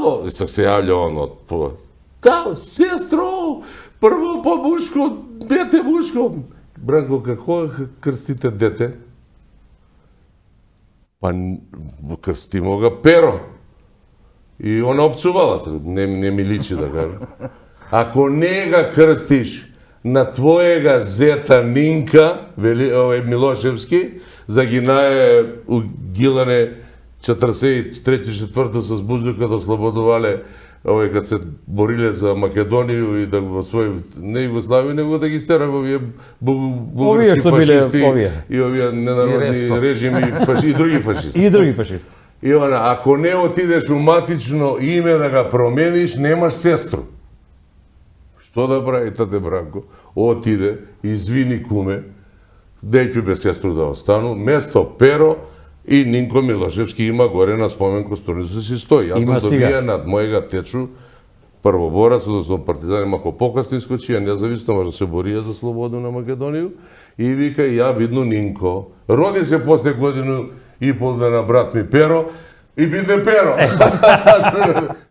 Ало, се јавlja он од да, сестро, прво по мушко, дете мушко. Бранко, како крстите дете? Па крстимо ga Pero. И она опцувала се, не ми личи да кажа. Ако не ga крстиш на твоега зета Нинка, Милошевски, загинае у Гилане 43-4 со Бузлуката ослободувале кад се бориле за Македонија и да го освои не Југославија, него да ги стера овие бугарски фашисти и овие ненародни режими и други фашисти. И други фашисти. И ако не отидеш у матично име да ga промениш, немаш сестру. Што да прави тате Бранко? Отиде, извини куме, дејќу без сестру да остану, место Pero и Нинко Милошевски има горе на спомен костурница си стои. Јас сум добија над мојега течу, првоборец, односно партизани, мако покасно искочија, независно, може да се борија за слободу на Македонија, и вика, ја видно Нинко. Роди се после годину и пол дена брат ми Pero, и биде Pero.